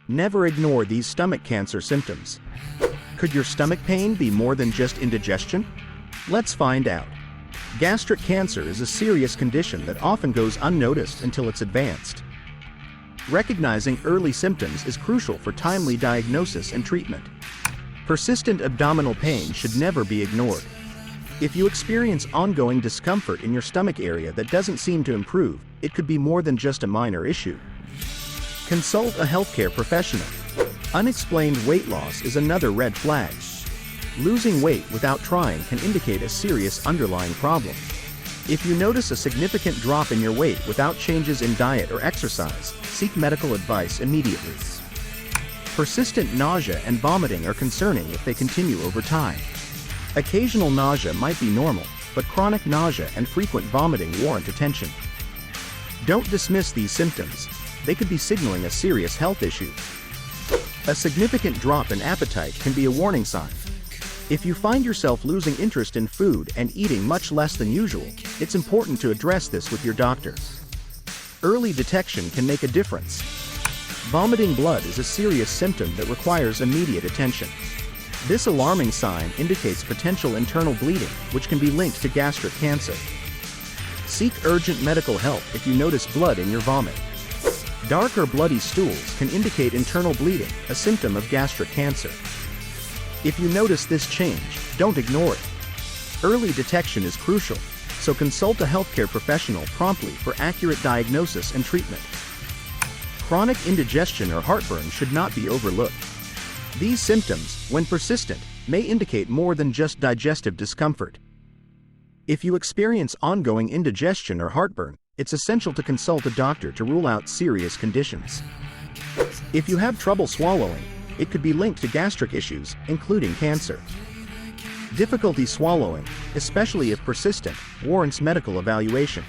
Never ignore these stomach cancer symptoms. Could your stomach pain be more than just indigestion? Let's find out. Gastric cancer is a serious condition that often goes unnoticed until it's advanced. Recognizing early symptoms is crucial for timely diagnosis and treatment. Persistent abdominal pain should never be ignored. If you experience ongoing discomfort in your stomach area that doesn't seem to improve, it could be more than just a minor issue. Consult a healthcare professional. Unexplained weight loss is another red flag. Losing weight without trying can indicate a serious underlying problem. If you notice a significant drop in your weight without changes in diet or exercise, seek medical advice immediately. Persistent nausea and vomiting are concerning if they continue over time. Occasional nausea might be normal, but chronic nausea and frequent vomiting warrant attention. Don't dismiss these symptoms. They could be signaling a serious health issue. A significant drop in appetite can be a warning sign. If you find yourself losing interest in food and eating much less than usual, it's important to address this with your doctor. Early detection can make a difference. Vomiting blood is a serious symptom that requires immediate attention. This alarming sign indicates potential internal bleeding, which can be linked to gastric cancer. Seek urgent medical help if you notice blood in your vomit. Dark or bloody stools can indicate internal bleeding, a symptom of gastric cancer. If you notice this change, don't ignore it. Early detection is crucial, so consult a healthcare professional promptly for accurate diagnosis and treatment. Chronic indigestion or heartburn should not be overlooked. These symptoms, when persistent, may indicate more than just digestive discomfort. If you experience ongoing indigestion or heartburn, it's essential to consult a doctor to rule out serious conditions. If you have trouble swallowing, it could be linked to gastric issues, including cancer. Difficulty swallowing, especially if persistent, warrants medical evaluation.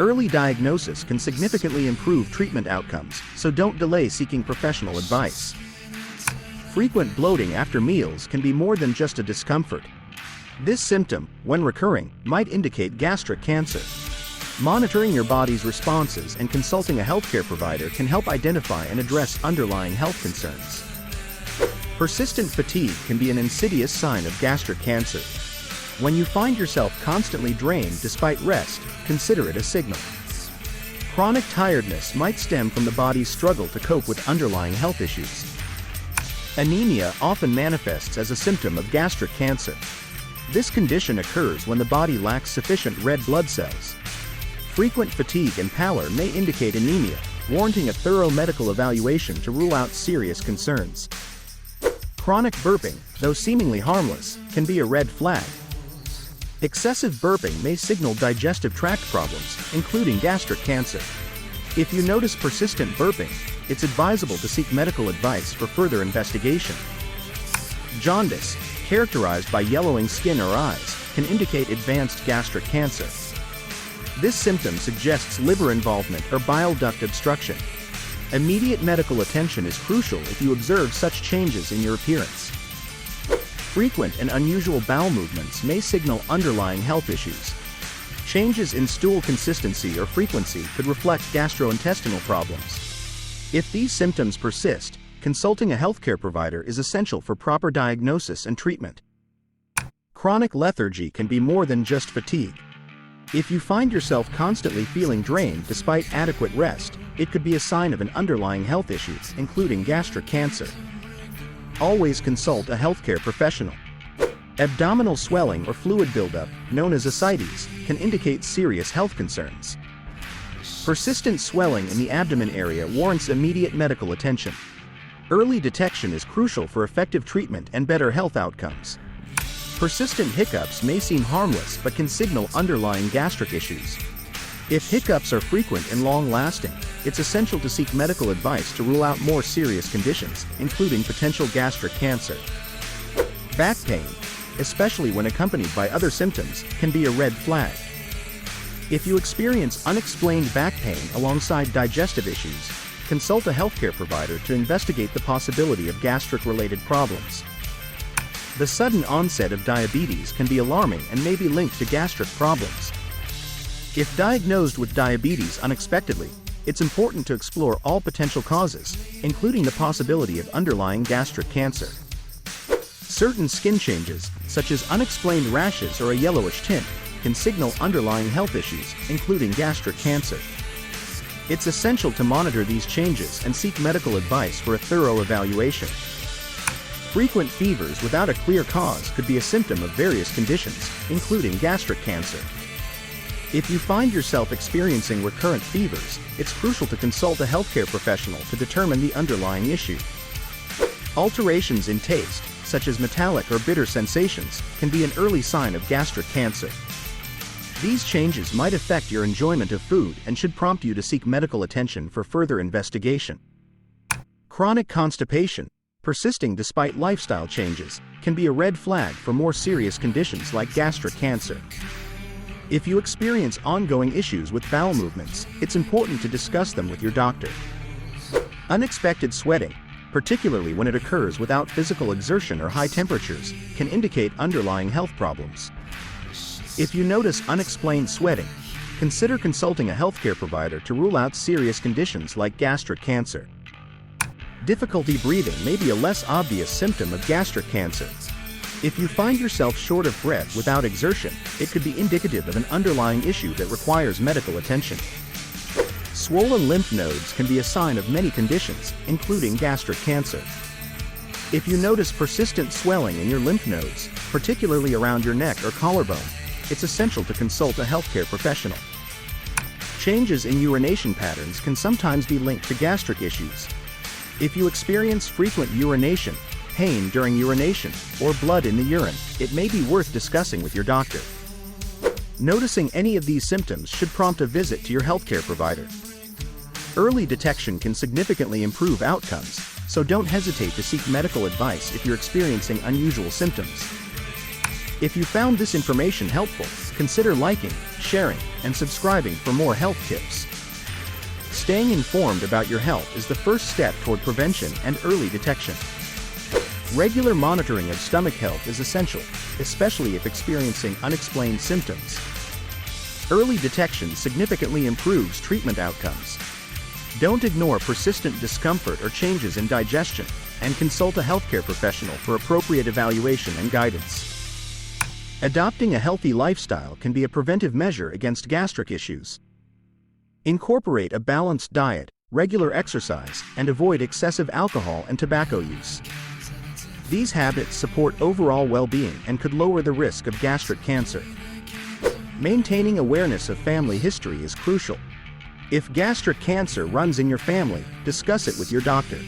Early diagnosis can significantly improve treatment outcomes, so don't delay seeking professional advice. Frequent bloating after meals can be more than just a discomfort. This symptom, when recurring, might indicate gastric cancer. Monitoring your body's responses and consulting a healthcare provider can help identify and address underlying health concerns. Persistent fatigue can be an insidious sign of gastric cancer. When you find yourself constantly drained despite rest, consider it a signal. Chronic tiredness might stem from the body's struggle to cope with underlying health issues. Anemia often manifests as a symptom of gastric cancer. This condition occurs when the body lacks sufficient red blood cells. Frequent fatigue and pallor may indicate anemia, warranting a thorough medical evaluation to rule out serious concerns. Chronic burping, though seemingly harmless, can be a red flag. Excessive burping may signal digestive tract problems, including gastric cancer. If you notice persistent burping, it's advisable to seek medical advice for further investigation. Jaundice, characterized by yellowing skin or eyes, can indicate advanced gastric cancer. This symptom suggests liver involvement or bile duct obstruction. Immediate medical attention is crucial if you observe such changes in your appearance. Frequent and unusual bowel movements may signal underlying health issues. Changes in stool consistency or frequency could reflect gastrointestinal problems. If these symptoms persist, consulting a healthcare provider is essential for proper diagnosis and treatment. Chronic lethargy can be more than just fatigue. If you find yourself constantly feeling drained despite adequate rest, it could be a sign of an underlying health issue, including gastric cancer. Always consult a healthcare professional. Abdominal swelling or fluid buildup, known as ascites, can indicate serious health concerns. Persistent swelling in the abdomen area warrants immediate medical attention. Early detection is crucial for effective treatment and better health outcomes. Persistent hiccups may seem harmless but can signal underlying gastric issues. If hiccups are frequent and long-lasting, it's essential to seek medical advice to rule out more serious conditions, including potential gastric cancer. Back pain, especially when accompanied by other symptoms, can be a red flag. If you experience unexplained back pain alongside digestive issues, consult a healthcare provider to investigate the possibility of gastric-related problems. The sudden onset of diabetes can be alarming and may be linked to gastric problems. If diagnosed with diabetes unexpectedly, it's important to explore all potential causes, including the possibility of underlying gastric cancer. Certain skin changes, such as unexplained rashes or a yellowish tint, can signal underlying health issues, including gastric cancer. It's essential to monitor these changes and seek medical advice for a thorough evaluation. Frequent fevers without a clear cause could be a symptom of various conditions, including gastric cancer. If you find yourself experiencing recurrent fevers, it's crucial to consult a healthcare professional to determine the underlying issue. Alterations in taste, such as metallic or bitter sensations, can be an early sign of gastric cancer. These changes might affect your enjoyment of food and should prompt you to seek medical attention for further investigation. Chronic constipation, persisting despite lifestyle changes, can be a red flag for more serious conditions like gastric cancer. If you experience ongoing issues with bowel movements, it's important to discuss them with your doctor. Unexpected sweating, particularly when it occurs without physical exertion or high temperatures, can indicate underlying health problems. If you notice unexplained sweating, consider consulting a healthcare provider to rule out serious conditions like gastric cancer. Difficulty breathing may be a less obvious symptom of gastric cancer. If you find yourself short of breath without exertion, it could be indicative of an underlying issue that requires medical attention. Swollen lymph nodes can be a sign of many conditions, including gastric cancer. If you notice persistent swelling in your lymph nodes, particularly around your neck or collarbone, it's essential to consult a healthcare professional. Changes in urination patterns can sometimes be linked to gastric issues. If you experience frequent urination, pain during urination, or blood in the urine, it may be worth discussing with your doctor. Noticing any of these symptoms should prompt a visit to your healthcare provider. Early detection can significantly improve outcomes, so don't hesitate to seek medical advice if you're experiencing unusual symptoms. If you found this information helpful, consider liking, sharing, and subscribing for more health tips. Staying informed about your health is the first step toward prevention and early detection. Regular monitoring of stomach health is essential, especially if experiencing unexplained symptoms. Early detection significantly improves treatment outcomes. Don't ignore persistent discomfort or changes in digestion, and consult a healthcare professional for appropriate evaluation and guidance. Adopting a healthy lifestyle can be a preventive measure against gastric issues. Incorporate a balanced diet, regular exercise, and avoid excessive alcohol and tobacco use. These habits support overall well-being and could lower the risk of gastric cancer. Maintaining awareness of family history is crucial. If gastric cancer runs in your family, discuss it with your doctor.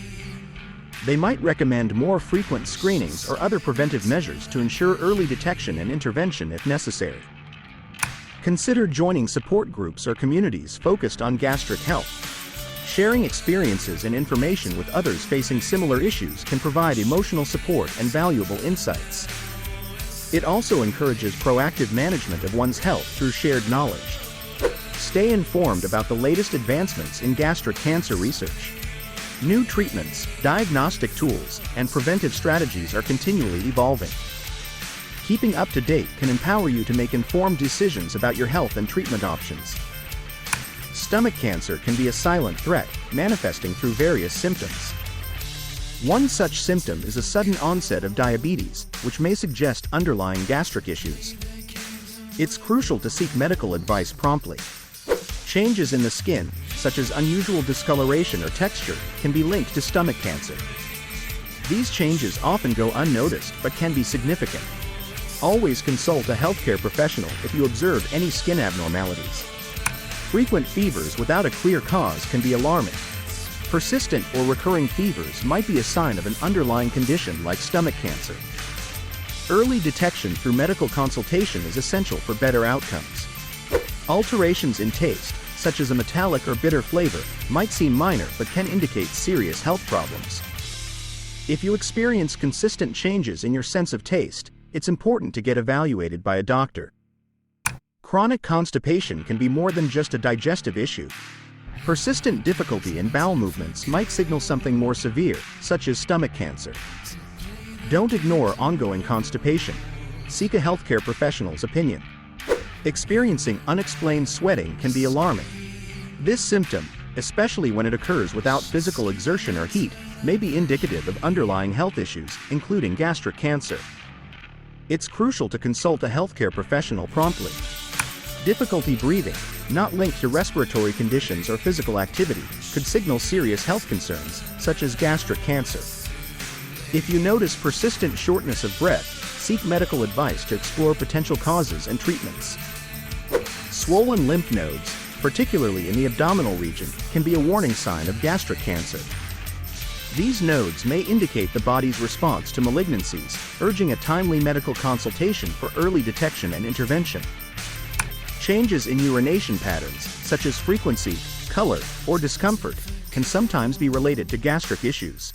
They might recommend more frequent screenings or other preventive measures to ensure early detection and intervention if necessary. Consider joining support groups or communities focused on gastric health. Sharing experiences and information with others facing similar issues can provide emotional support and valuable insights. It also encourages proactive management of one's health through shared knowledge. Stay informed about the latest advancements in gastric cancer research. New treatments, diagnostic tools, and preventive strategies are continually evolving. Keeping up to date can empower you to make informed decisions about your health and treatment options. Stomach cancer can be a silent threat, manifesting through various symptoms. One such symptom is a sudden onset of diabetes, which may suggest underlying gastric issues. It's crucial to seek medical advice promptly. Changes in the skin, such as unusual discoloration or texture, can be linked to stomach cancer. These changes often go unnoticed but can be significant. Always consult a healthcare professional if you observe any skin abnormalities. Frequent fevers without a clear cause can be alarming. Persistent or recurring fevers might be a sign of an underlying condition like stomach cancer. Early detection through medical consultation is essential for better outcomes. Alterations in taste, such as a metallic or bitter flavor, might seem minor but can indicate serious health problems. If you experience consistent changes in your sense of taste, it's important to get evaluated by a doctor. Chronic constipation can be more than just a digestive issue. Persistent difficulty in bowel movements might signal something more severe, such as stomach cancer. Don't ignore ongoing constipation. Seek a healthcare professional's opinion. Experiencing unexplained sweating can be alarming. This symptom, especially when it occurs without physical exertion or heat, may be indicative of underlying health issues, including gastric cancer. It's crucial to consult a healthcare professional promptly. Difficulty breathing, not linked to respiratory conditions or physical activity, could signal serious health concerns, such as gastric cancer. If you notice persistent shortness of breath, seek medical advice to explore potential causes and treatments. Swollen lymph nodes, particularly in the abdominal region, can be a warning sign of gastric cancer. These nodes may indicate the body's response to malignancies, urging a timely medical consultation for early detection and intervention. Changes in urination patterns, such as frequency, color, or discomfort, can sometimes be related to gastric issues.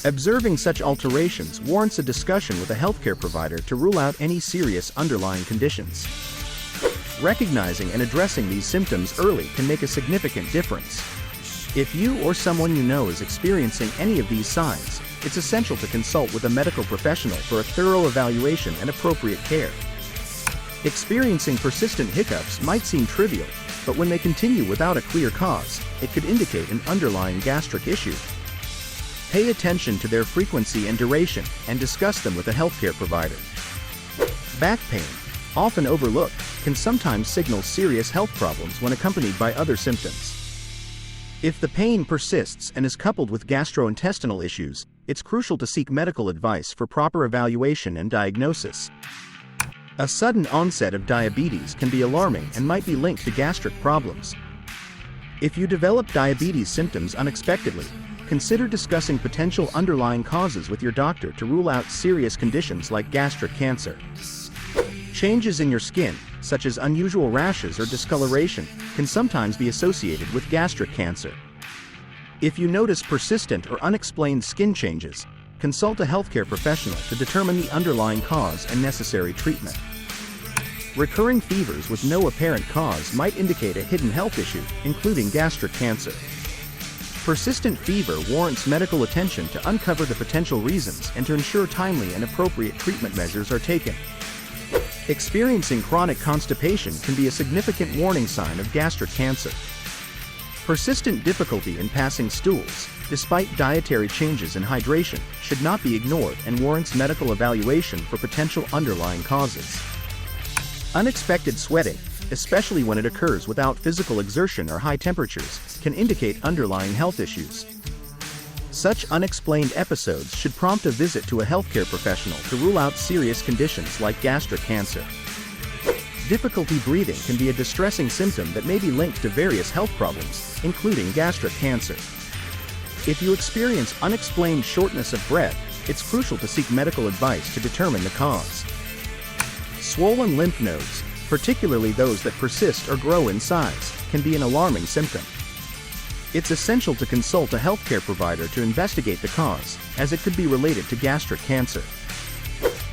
Observing such alterations warrants a discussion with a healthcare provider to rule out any serious underlying conditions. Recognizing and addressing these symptoms early can make a significant difference. If you or someone you know is experiencing any of these signs, it's essential to consult with a medical professional for a thorough evaluation and appropriate care. Experiencing persistent hiccups might seem trivial, but when they continue without a clear cause, it could indicate an underlying gastric issue. Pay attention to their frequency and duration, and discuss them with a healthcare provider. Back pain, often overlooked, can sometimes signal serious health problems when accompanied by other symptoms. If the pain persists and is coupled with gastrointestinal issues, it's crucial to seek medical advice for proper evaluation and diagnosis. A sudden onset of diabetes can be alarming and might be linked to gastric problems. If you develop diabetes symptoms unexpectedly, consider discussing potential underlying causes with your doctor to rule out serious conditions like gastric cancer. Changes in your skin, such as unusual rashes or discoloration, can sometimes be associated with gastric cancer. If you notice persistent or unexplained skin changes, consult a healthcare professional to determine the underlying cause and necessary treatment. Recurring fevers with no apparent cause might indicate a hidden health issue, including gastric cancer. Persistent fever warrants medical attention to uncover the potential reasons and to ensure timely and appropriate treatment measures are taken. Experiencing chronic constipation can be a significant warning sign of gastric cancer. Persistent difficulty in passing stools, despite dietary changes in hydration, should not be ignored and warrants medical evaluation for potential underlying causes. Unexpected sweating, especially when it occurs without physical exertion or high temperatures, can indicate underlying health issues. Such unexplained episodes should prompt a visit to a healthcare professional to rule out serious conditions like gastric cancer. Difficulty breathing can be a distressing symptom that may be linked to various health problems, including gastric cancer. If you experience unexplained shortness of breath, it's crucial to seek medical advice to determine the cause. Swollen lymph nodes, particularly those that persist or grow in size, can be an alarming symptom. It's essential to consult a healthcare provider to investigate the cause, as it could be related to gastric cancer.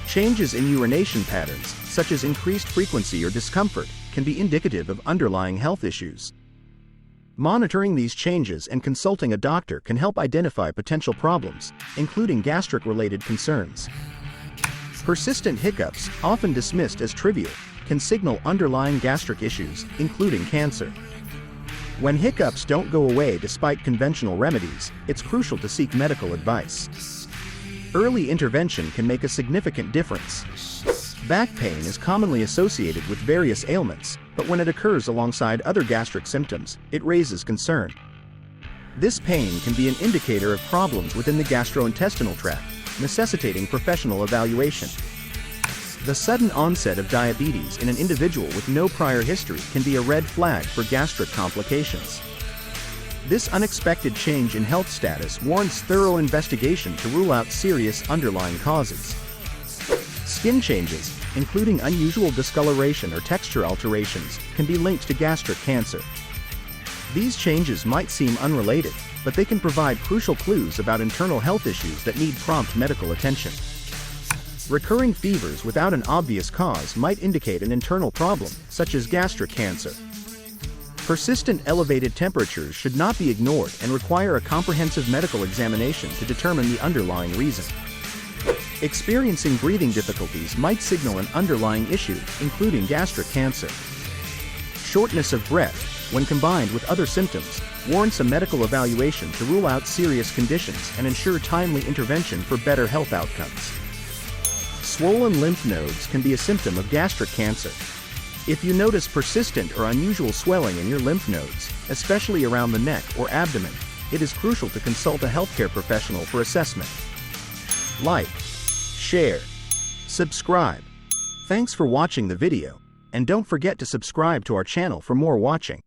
Changes in urination patterns, such as increased frequency or discomfort, can be indicative of underlying health issues. Monitoring these changes and consulting a doctor can help identify potential problems, including gastric-related concerns. Persistent hiccups, often dismissed as trivial, can signal underlying gastric issues, including cancer. When hiccups don't go away despite conventional remedies, it's crucial to seek medical advice. Early intervention can make a significant difference. Back pain is commonly associated with various ailments, but when it occurs alongside other gastric symptoms, it raises concern. This pain can be an indicator of problems within the gastrointestinal tract, necessitating professional evaluation. The sudden onset of diabetes in an individual with no prior history can be a red flag for gastric complications. This unexpected change in health status warrants thorough investigation to rule out serious underlying causes. Skin changes, including unusual discoloration or texture alterations, can be linked to gastric cancer. These changes might seem unrelated, but they can provide crucial clues about internal health issues that need prompt medical attention. Recurring fevers without an obvious cause might indicate an internal problem, such as gastric cancer. Persistent elevated temperatures should not be ignored and require a comprehensive medical examination to determine the underlying reason. Experiencing breathing difficulties might signal an underlying issue, including gastric cancer. Shortness of breath, when combined with other symptoms, warrants a medical evaluation to rule out serious conditions and ensure timely intervention for better health outcomes. Swollen lymph nodes can be a symptom of gastric cancer. If you notice persistent or unusual swelling in your lymph nodes, especially around the neck or abdomen, it is crucial to consult a healthcare professional for assessment. Like, share, subscribe. Thanks for watching the video, and don't forget to subscribe to our channel for more watching.